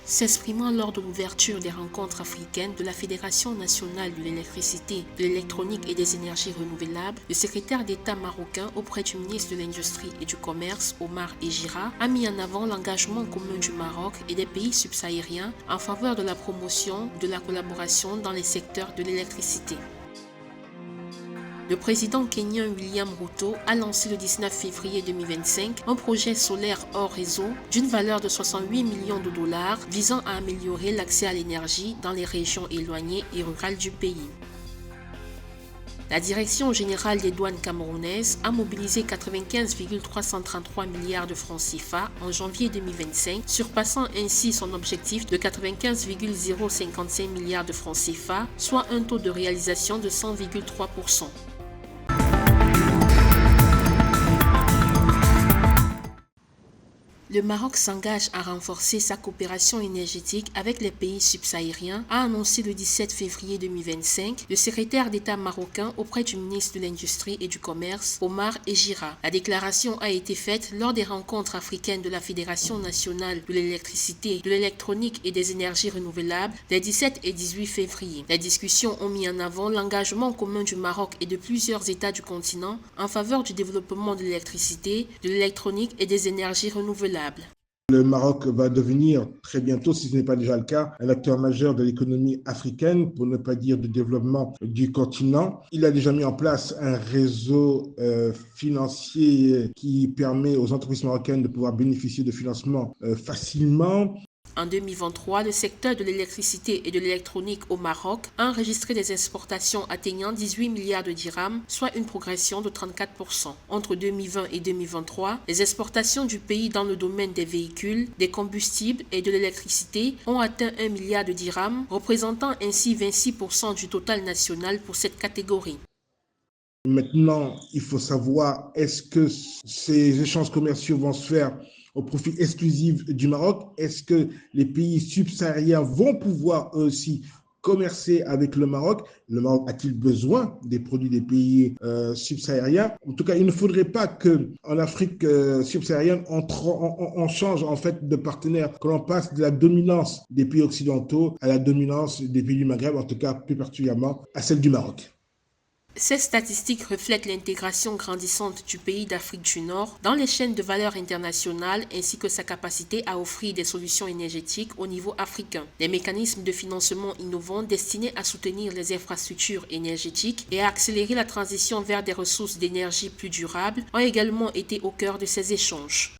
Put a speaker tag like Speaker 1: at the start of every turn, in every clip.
Speaker 1: S'exprimant lors de l'ouverture des rencontres africaines de la Fédération nationale de l'électricité, de l'électronique et des énergies renouvelables, le secrétaire d'État marocain auprès du ministre de l'Industrie et du Commerce, Omar Ejira, a mis en avant l'engagement commun du Maroc et des pays subsahariens en faveur de la promotion de la collaboration dans les secteurs de l'électricité. Le président kenyan William Ruto a lancé le 19 février 2025 un projet solaire hors réseau d'une valeur de 68 millions de dollars visant à améliorer l'accès à l'énergie dans les régions éloignées et rurales du pays. La Direction générale des douanes camerounaises a mobilisé 95,333 milliards de francs CFA en janvier 2025, surpassant ainsi son objectif de 95,055 milliards de francs CFA, soit un taux de réalisation de 100,3%. Le Maroc s'engage à renforcer sa coopération énergétique avec les pays subsahariens, a annoncé le 17 février 2025 le secrétaire d'État marocain auprès du ministre de l'Industrie et du Commerce, Omar Ejira. La déclaration a été faite lors des rencontres africaines de la Fédération nationale de l'électricité, de l'électronique et des énergies renouvelables les 17 et 18 février. Les discussions ont mis en avant l'engagement commun du Maroc et de plusieurs États du continent en faveur du développement de l'électricité, de l'électronique et des énergies renouvelables.
Speaker 2: Le Maroc va devenir très bientôt, si ce n'est pas déjà le cas, un acteur majeur de l'économie africaine, pour ne pas dire de développement du continent. Il a déjà mis en place un réseau financier qui permet aux entreprises marocaines de pouvoir bénéficier de financement facilement.
Speaker 1: En 2023, le secteur de l'électricité et de l'électronique au Maroc a enregistré des exportations atteignant 18 milliards de dirhams, soit une progression de 34%. Entre 2020 et 2023, les exportations du pays dans le domaine des véhicules, des combustibles et de l'électricité ont atteint 1 milliard de dirhams, représentant ainsi 26% du total national pour cette catégorie.
Speaker 2: Maintenant, il faut savoir, est-ce que ces échanges commerciaux vont se faire au profit exclusif du Maroc? Est-ce que les pays subsahariens vont pouvoir eux aussi commercer avec le Maroc? Le Maroc a-t-il besoin des produits des pays subsahariens? En tout cas, il ne faudrait pas qu'en Afrique subsaharienne, on change en fait de partenaire, que l'on passe de la dominance des pays occidentaux à la dominance des pays du Maghreb, en tout cas plus particulièrement à celle du Maroc.
Speaker 1: Ces statistiques reflètent l'intégration grandissante du pays d'Afrique du Nord dans les chaînes de valeur internationales ainsi que sa capacité à offrir des solutions énergétiques au niveau africain. Les mécanismes de financement innovants destinés à soutenir les infrastructures énergétiques et à accélérer la transition vers des ressources d'énergie plus durables ont également été au cœur de ces échanges.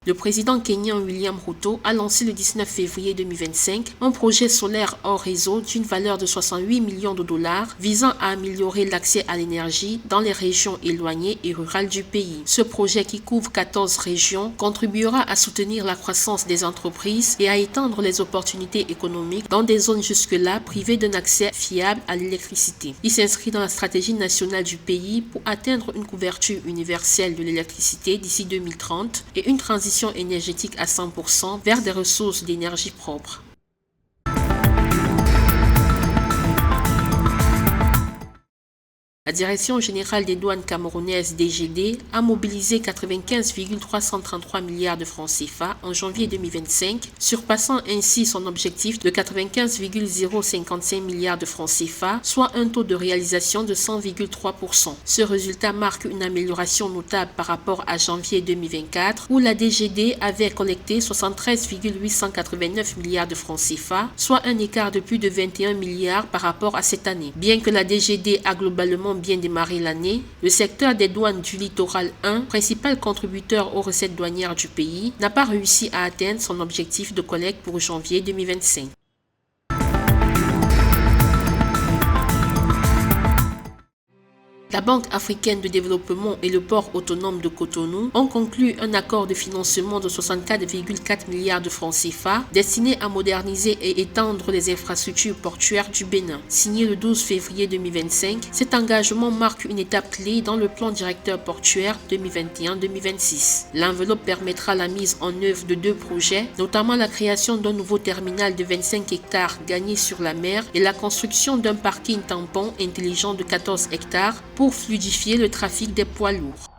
Speaker 1: Le président kenyan William Ruto a lancé le 19 février 2025 un projet solaire hors réseau d'une valeur de 68 millions de dollars visant à améliorer l'accès à l'énergie dans les régions éloignées et rurales du pays. Ce projet, qui couvre 14 régions, contribuera à soutenir la croissance des entreprises et à étendre les opportunités économiques dans des zones jusque-là privées d'un accès fiable à l'électricité. Il s'inscrit dans la stratégie nationale du pays pour atteindre une couverture universelle de l'électricité d'ici 2030 et une transition énergétique à 100% vers des ressources d'énergie propres. La Direction générale des douanes camerounaises DGD a mobilisé 95,333 milliards de francs CFA en janvier 2025, surpassant ainsi son objectif de 95,055 milliards de francs CFA, soit un taux de réalisation de 100,3%. Ce résultat marque une amélioration notable par rapport à janvier 2024, où la DGD avait collecté 73,889 milliards de francs CFA, soit un écart de plus de 21 milliards par rapport à cette année. Bien que la DGD a globalement bien démarré l'année, le secteur des douanes du littoral 1, principal contributeur aux recettes douanières du pays, n'a pas réussi à atteindre son objectif de collecte pour janvier 2025. La Banque africaine de développement et le port autonome de Cotonou ont conclu un accord de financement de 64,4 milliards de francs CFA destiné à moderniser et étendre les infrastructures portuaires du Bénin. Signé le 12 février 2025, cet engagement marque une étape clé dans le plan directeur portuaire 2021-2026. L'enveloppe permettra la mise en œuvre de 2 projets, notamment la création d'un nouveau terminal de 25 hectares gagné sur la mer et la construction d'un parking tampon intelligent de 14 hectares pour fluidifier le trafic des poids lourds.